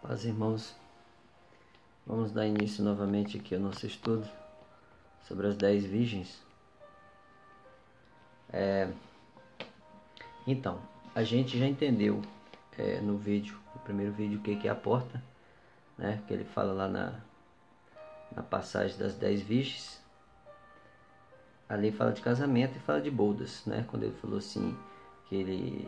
Paz, irmãos, vamos dar início novamente aqui ao nosso estudo sobre as 10 virgens. Então, a gente já entendeu no primeiro vídeo, o que é a porta, né? Que ele fala lá na passagem das 10 virgens. Ali fala de casamento e fala de bodas, né? Quando ele falou assim, que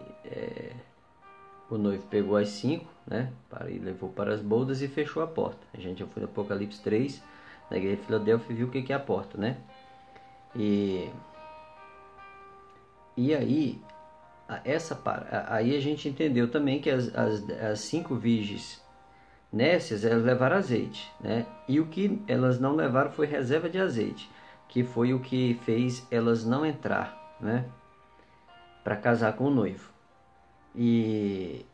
o noivo pegou as 5, né, e levou para as bodas e fechou a porta. A gente já foi no Apocalipse 3, na igreja de Filadélfia, e viu o que é a porta, né? E aí, aí a gente entendeu também que as 5 virgens nécias, elas levaram azeite, né? E o que elas não levaram foi reserva de azeite, que foi o que fez elas não entrar, né, para casar com o noivo. E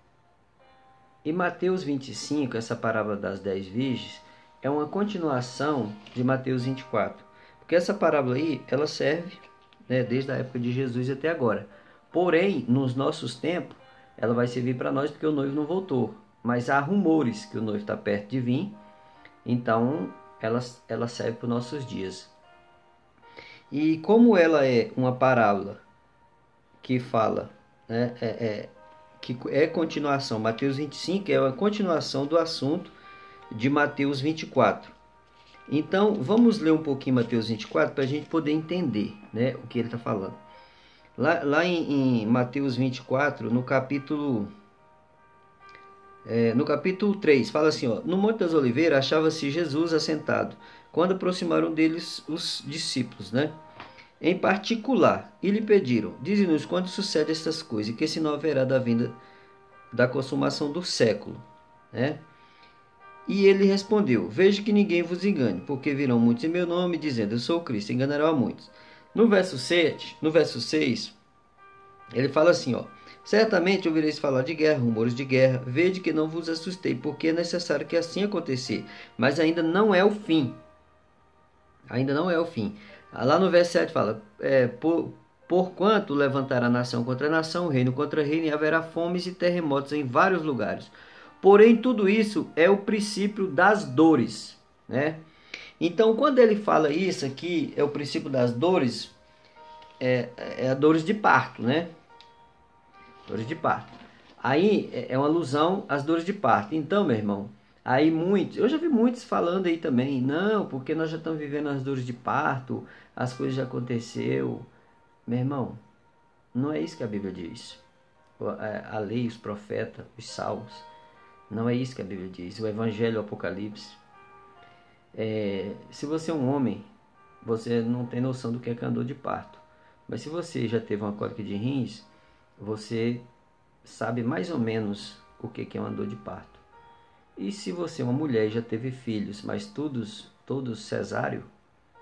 Mateus 25, essa parábola das 10 virgens, é uma continuação de Mateus 24. Porque essa parábola aí, ela serve, né, desde a época de Jesus até agora. Porém, nos nossos tempos, ela vai servir para nós porque o noivo não voltou. Mas há rumores que o noivo está perto de vir, então ela serve para os nossos dias. E como ela é uma parábola que fala, né, que é continuação, Mateus 25 é uma continuação do assunto de Mateus 24. Então, vamos ler um pouquinho Mateus 24 para a gente poder entender, né, o que ele está falando. Lá em Mateus 24, no capítulo 3, fala assim, ó: no Monte das Oliveiras achava-se Jesus assentado, quando aproximaram deles os discípulos, né, em particular, e lhe pediram: dize-nos quando sucede estas coisas, e que sinal haverá da vinda da consumação do século, né? E ele respondeu: veja que ninguém vos engane, porque virão muitos em meu nome, dizendo: eu sou o Cristo, enganarão a muitos. No verso 6, ele fala assim, ó: certamente ouvireis falar de guerra, rumores de guerra, vede que não vos assustei, porque é necessário que assim acontecer, mas ainda não é o fim. Ainda não é o fim. Lá no verso 7 fala: porquanto levantará nação contra nação, reino contra reino, e haverá fomes e terremotos em vários lugares. Porém, tudo isso é o princípio das dores, né? Então, quando ele fala isso aqui, é o princípio das dores, é a dores de parto, né? Dores de parto. Aí é uma alusão às dores de parto. Então, meu irmão, aí eu já vi muitos falando aí também: não, porque nós já estamos vivendo as dores de parto, as coisas já aconteceu. Meu irmão, não é isso que a Bíblia diz. A lei, os profetas, os salmos, não é isso que a Bíblia diz. O Evangelho, o Apocalipse. Se você é um homem, você não tem noção do que é dor de parto. Mas se você já teve uma cólica de rins, você sabe mais ou menos o que é uma dor de parto. E se você é uma mulher e já teve filhos, mas todos cesáreo,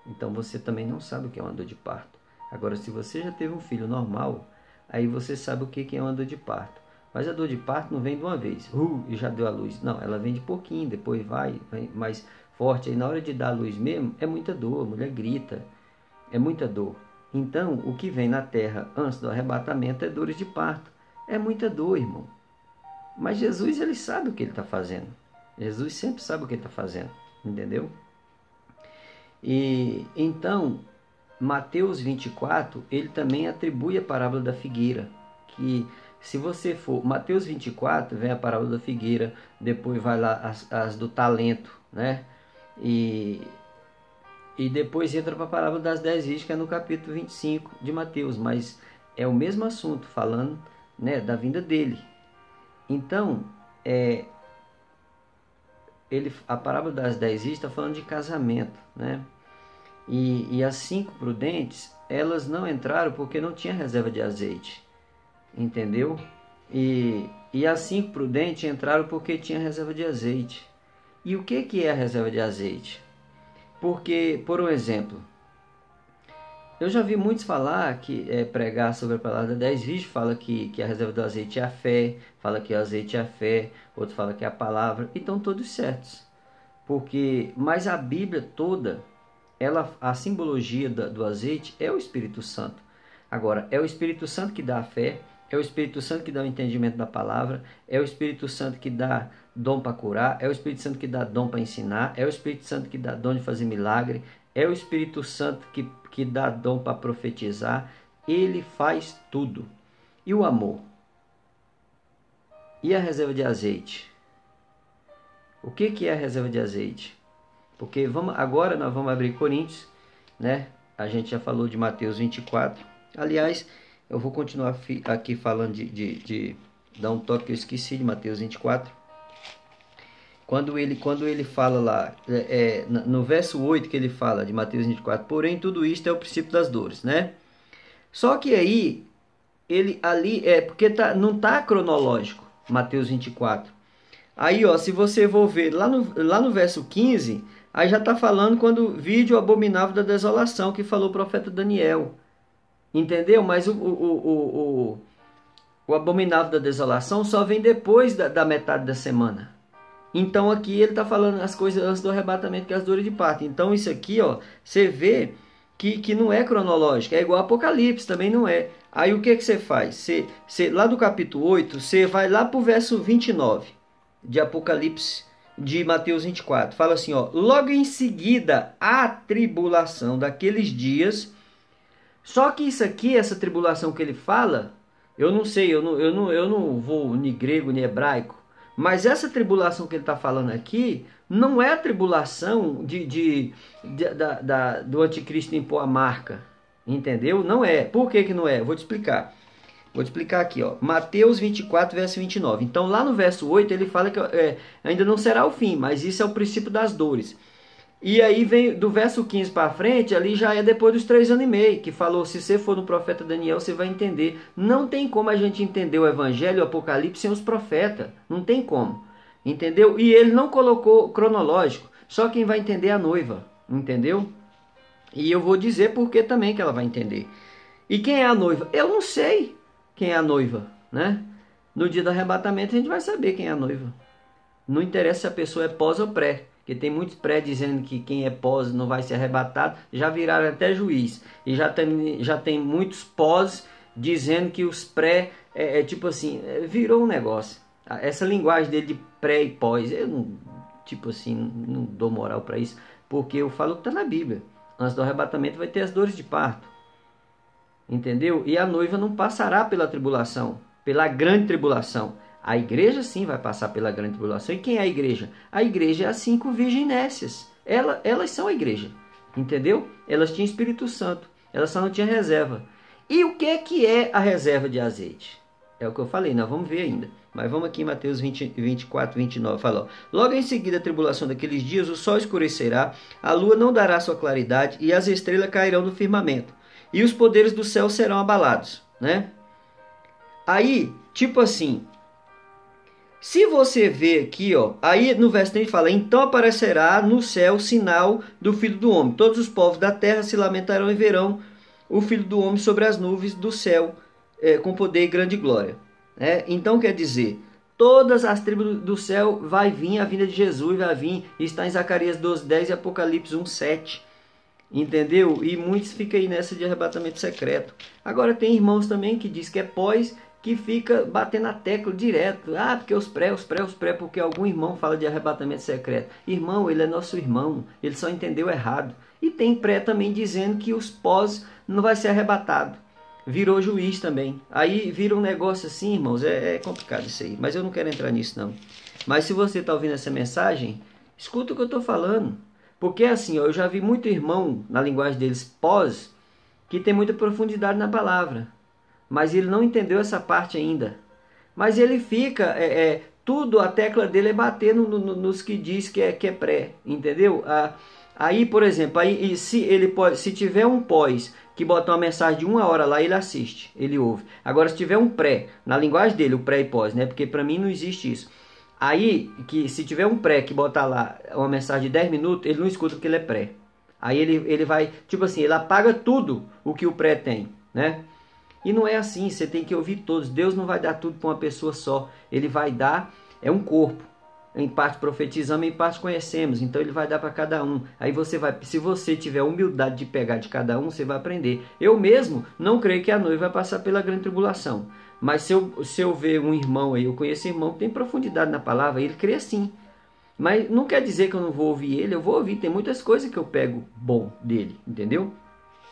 então você também não sabe o que é uma dor de parto. Agora, se você já teve um filho normal, aí você sabe o que é uma dor de parto. Mas a dor de parto não vem de uma vez, e já deu a luz. Não, ela vem de pouquinho, depois vai mais forte. Aí na hora de dar a luz mesmo, é muita dor, a mulher grita, é muita dor. Então, o que vem na terra antes do arrebatamento é dores de parto. É muita dor, irmão. Mas Jesus, ele sabe o que ele está fazendo. Jesus sempre sabe o que ele está fazendo, entendeu? E então, Mateus 24, ele também atribui a parábola da figueira, que se você for, Mateus 24 vem a parábola da figueira, depois vai lá as do talento, né? E depois entra para a parábola das 10 virgens, que é no capítulo 25 de Mateus, mas é o mesmo assunto, falando, né, da vinda dele. Então, a parábola das 10 virgens está falando de casamento, né? E as 5 prudentes, elas não entraram porque não tinha reserva de azeite, entendeu? E as 5 prudentes entraram porque tinha reserva de azeite. E o que é a reserva de azeite? Porque, por um exemplo, eu já vi muitos falar, pregar sobre a palavra das 10 virgens, fala que a reserva do azeite é a fé, fala que o azeite é a fé, outro fala que é a palavra, e estão todos certos. Mas a Bíblia toda, a simbologia do azeite é o Espírito Santo. Agora, é o Espírito Santo que dá a fé, é o Espírito Santo que dá o entendimento da palavra, é o Espírito Santo que dá dom para curar, é o Espírito Santo que dá dom para ensinar, é o Espírito Santo que dá dom de fazer milagre, é o Espírito Santo que dá dom para profetizar. Ele faz tudo. E o amor? E a reserva de azeite? O que é a reserva de azeite? Porque agora nós vamos abrir Coríntios, né? A gente já falou de Mateus 24. Aliás, eu vou continuar aqui falando de dar um toque que eu esqueci de Mateus 24. Quando ele fala lá, no verso 8 que ele fala de Mateus 24, porém tudo isto é o princípio das dores, né? Só que aí, ele ali, porque não está cronológico, Mateus 24. Aí, ó, se você for ver lá no verso 15, aí já está falando quando vide o abominável da desolação, que falou o profeta Daniel. Entendeu? Mas o abominável da desolação só vem depois da metade da semana. Então aqui ele está falando as coisas antes do arrebatamento, que é as dores de parto. Então isso aqui, ó, você vê que não é cronológico. É igual Apocalipse, também não é. Aí o que você faz? Você, lá do capítulo 8, você vai lá para o verso 29 de Apocalipse, de Mateus 24. Fala assim, ó, logo em seguida a tribulação daqueles dias. Só que isso aqui, essa tribulação que ele fala, eu não sei, eu não vou nem grego nem hebraico, mas essa tribulação que ele está falando aqui não é a tribulação do anticristo impor a marca, entendeu? Não é. Por que não é? Vou te explicar. Vou te explicar aqui, ó. Mateus 24, verso 29. Então lá no verso 8 ele fala que ainda não será o fim, mas isso é o princípio das dores. E aí vem do verso 15 para frente, ali já é depois dos 3 anos e meio, que falou, se você for no profeta Daniel, você vai entender. Não tem como a gente entender o evangelho, o apocalipse, sem os profetas. Não tem como. Entendeu? E ele não colocou cronológico. Só quem vai entender é a noiva. Entendeu? E eu vou dizer por que também que ela vai entender. E quem é a noiva? Eu não sei quem é a noiva, né? No dia do arrebatamento a gente vai saber quem é a noiva. Não interessa se a pessoa é pós ou pré. Porque tem muitos pré dizendo que quem é pós não vai ser arrebatado. Já viraram até juiz. E já tem muitos pós dizendo que os pré tipo assim, virou um negócio. Essa linguagem dele de pré e pós, eu não, tipo assim, não dou moral para isso. Porque eu falo que está na Bíblia. Antes do arrebatamento vai ter as dores de parto. Entendeu? E a noiva não passará pela tribulação, pela grande tribulação. A igreja sim vai passar pela grande tribulação. E quem é a igreja? A igreja é as 5 virginécias. Elas são a igreja. Entendeu? Elas tinham Espírito Santo. Elas só não tinham reserva. E o que é a reserva de azeite? É o que eu falei, nós vamos ver ainda. Mas vamos aqui em Mateus 24, 29. Fala, ó, logo em seguida a tribulação daqueles dias, o sol escurecerá, a lua não dará sua claridade e as estrelas cairão do firmamento. E os poderes do céu serão abalados. Né? Aí, tipo assim... Se você ver aqui, ó, aí no verso 30 fala, então aparecerá no céu o sinal do Filho do Homem. Todos os povos da terra se lamentarão e verão o Filho do Homem sobre as nuvens do céu, com poder e grande glória. Então quer dizer, todas as tribos do céu vai vir a vinda de Jesus, vai vir, está em Zacarias 12:10 e Apocalipse 1:7. Entendeu? E muitos ficam aí nessa de arrebatamento secreto. Agora tem irmãos também que diz que é pós, que fica batendo a tecla direto. Ah, porque os pré, porque algum irmão fala de arrebatamento secreto. Irmão, ele é nosso irmão, ele só entendeu errado. E tem pré também dizendo que os pós não vai ser arrebatado. Virou juiz também. Aí vira um negócio assim, irmãos, é complicado isso aí. Mas eu não quero entrar nisso não. Mas se você está ouvindo essa mensagem, escuta o que eu estou falando. Porque assim, ó, eu já vi muito irmão, na linguagem deles, pós, que tem muita profundidade na palavra. Mas ele não entendeu essa parte ainda. Mas ele fica, tudo, a tecla dele é bater nos que diz que é pré, entendeu? Aí, por exemplo, se tiver um pós que bota uma mensagem de 1 hora lá, ele assiste, ele ouve. Agora, se tiver um pré, na linguagem dele, o pré e pós, né? Porque para mim não existe isso. Aí, se tiver um pré que bota lá uma mensagem de 10 minutos, ele não escuta porque ele é pré. Aí ele vai, tipo assim, ele apaga tudo o que o pré tem, né? E não é assim, você tem que ouvir todos. Deus não vai dar tudo para uma pessoa só. Ele vai dar, um corpo. Em parte profetizamos, em parte conhecemos. Então ele vai dar para cada um. Aí você vai, se você tiver humildade de pegar de cada um, você vai aprender. Eu mesmo não creio que a noiva vai passar pela grande tribulação. Mas se eu ver um irmão aí, eu conheço um irmão que tem profundidade na palavra, ele crê assim. Mas não quer dizer que eu não vou ouvir ele, eu vou ouvir. Tem muitas coisas que eu pego bom dele, entendeu?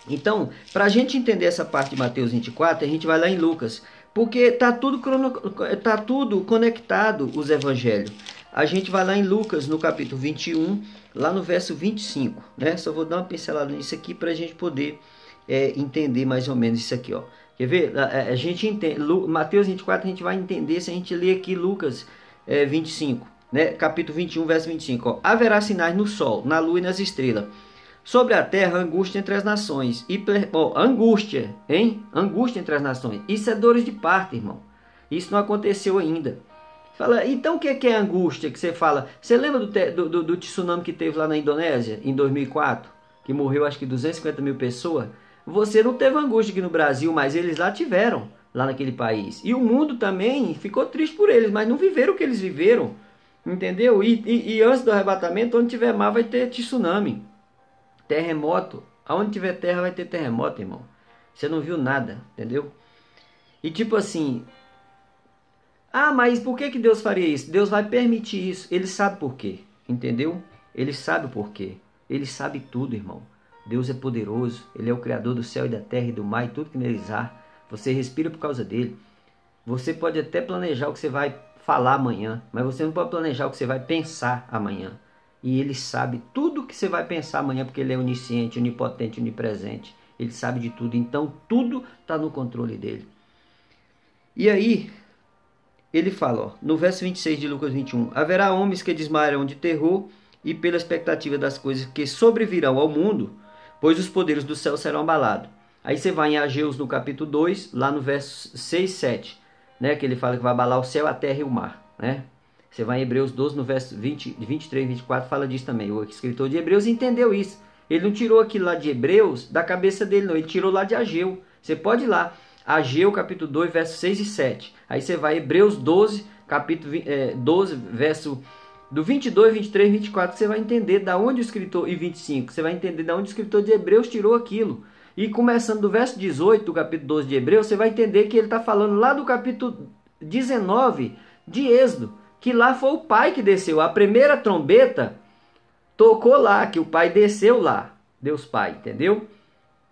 Então, para a gente entender essa parte de Mateus 24, a gente vai lá em Lucas. Porque tá tudo conectado, os evangelhos. A gente vai lá em Lucas, no capítulo 21, lá no verso 25. Né? Só vou dar uma pincelada nisso aqui para a gente poder entender mais ou menos isso aqui. Ó. Quer ver? A gente entende, Mateus 24 a gente vai entender se a gente ler aqui Lucas 25. Né? Capítulo 21, verso 25. Ó. Haverá sinais no sol, na lua e nas estrelas. Sobre a terra, angústia entre as nações. Angústia, hein? Angústia entre as nações. Isso é dores de parto, irmão. Isso não aconteceu ainda. Fala, então o que é angústia que você fala? Você lembra do tsunami que teve lá na Indonésia, em 2004? Que morreu acho que 250 mil pessoas? Você não teve angústia aqui no Brasil, mas eles lá tiveram, lá naquele país. E o mundo também ficou triste por eles, mas não viveram o que eles viveram. Entendeu? E antes do arrebatamento, onde tiver mar vai ter tsunami. Terremoto, aonde tiver terra vai ter terremoto, irmão. Você não viu nada, entendeu? E tipo assim, mas por que Deus faria isso? Deus vai permitir isso. Ele sabe por quê, entendeu? Ele sabe o porquê. Ele sabe tudo, irmão. Deus é poderoso. Ele é o Criador do céu e da terra e do mar e tudo que neles há. Você respira por causa dele. Você pode até planejar o que você vai falar amanhã, mas você não pode planejar o que você vai pensar amanhã. E ele sabe tudo que você vai pensar amanhã, porque ele é onisciente, onipotente, onipresente. Ele sabe de tudo, então tudo está no controle dele. E aí, ele fala, ó, no verso 26 de Lucas 21, haverá homens que desmaiarão de terror e pela expectativa das coisas que sobrevirão ao mundo, pois os poderes do céu serão abalados. Aí você vai em Ageu no capítulo 2, lá no verso 6 e 7, né, que ele fala que vai abalar o céu, a terra e o mar, né? Você vai em Hebreus 12, no verso 23 e 24, fala disso também. O escritor de Hebreus entendeu isso. Ele não tirou aquilo lá de Hebreus da cabeça dele, não. Ele tirou lá de Ageu. Você pode ir lá. Ageu, capítulo 2, verso 6 e 7. Aí você vai em Hebreus 12, capítulo 12, verso do 22, 23 e 24. Você vai entender da onde o escritor... E 25. Você vai entender da onde o escritor de Hebreus tirou aquilo. E começando do verso 18 do capítulo 12 de Hebreus, você vai entender que ele está falando lá do capítulo 19 de Êxodo. Que lá foi o pai que desceu. A primeira trombeta tocou lá, que o pai desceu lá. Deus Pai, entendeu?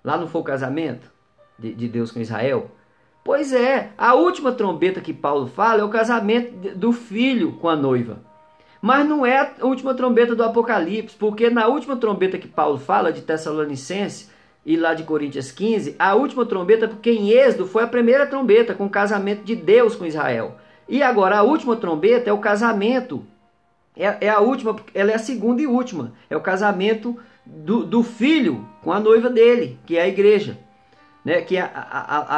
Lá não foi o casamento de Deus com Israel? Pois é, a última trombeta que Paulo fala é o casamento do filho com a noiva. Mas não é a última trombeta do Apocalipse, porque na última trombeta que Paulo fala, de Tessalonicenses e lá de Coríntios 15, a última trombeta, porque em Êxodo foi a primeira trombeta com o casamento de Deus com Israel. E agora a última trombeta é o casamento, é a última, ela é a segunda e última, é o casamento do filho com a noiva dele, que é a igreja, né? Que é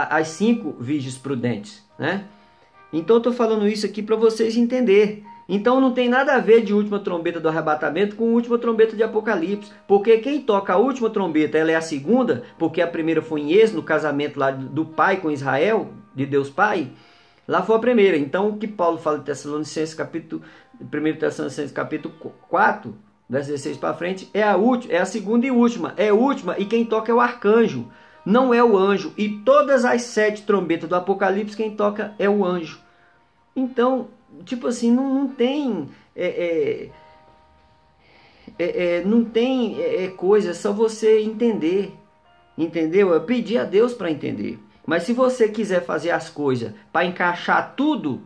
as 5 virgens prudentes, né? Então eu estou falando isso aqui para vocês entenderem. Então não tem nada a ver de última trombeta do arrebatamento com última trombeta de Apocalipse, porque quem toca a última trombeta, ela é a segunda, porque a primeira foi em Êxodo, no casamento lá do pai com Israel, de Deus Pai. Lá foi a primeira. Então, o que Paulo fala de Tessalonicenses, 1 Tessalonicenses capítulo 4, verso 16 para frente, é a segunda e última. É a última e quem toca é o arcanjo, não é o anjo. E todas as 7 trombetas do Apocalipse, quem toca é o anjo. Então, tipo assim, não tem... não tem coisa, é só você entender. Entendeu? Eu pedi a Deus para entender. Mas se você quiser fazer as coisas para encaixar tudo,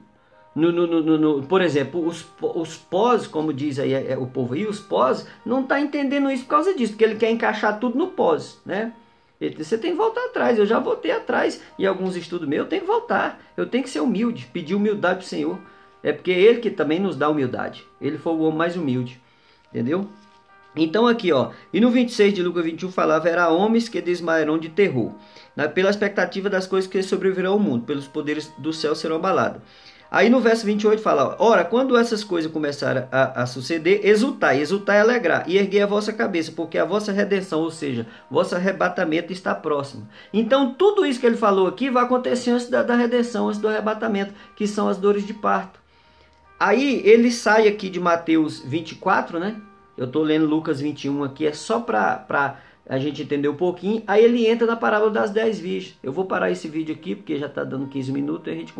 por exemplo, os pós, como diz aí o povo aí, os pós, não está entendendo isso por causa disso, porque ele quer encaixar tudo no pós, né? Você tem que voltar atrás, eu já voltei atrás, e alguns estudos meus eu tenho que voltar, eu tenho que ser humilde, pedir humildade para o Senhor, é porque ele que também nos dá humildade, ele foi o homem mais humilde, entendeu? Então aqui, ó, e no 26 de Lucas 21 fala, haverá homens que desmaiarão de terror, pela expectativa das coisas que sobrevirão ao mundo, pelos poderes do céu serão abalados. Aí no verso 28 fala, ora, quando essas coisas começarem a suceder, exultai e alegrar, e erguei a vossa cabeça, porque a vossa redenção, ou seja, vosso arrebatamento está próximo. Então tudo isso que ele falou aqui vai acontecer antes da redenção, antes do arrebatamento, que são as dores de parto. Aí ele sai aqui de Mateus 24, né? Eu estou lendo Lucas 21 aqui, é só para a gente entendeu um pouquinho. Aí ele entra na parábola das 10 virgens. Eu vou parar esse vídeo aqui, porque já está dando 15 minutos, e a gente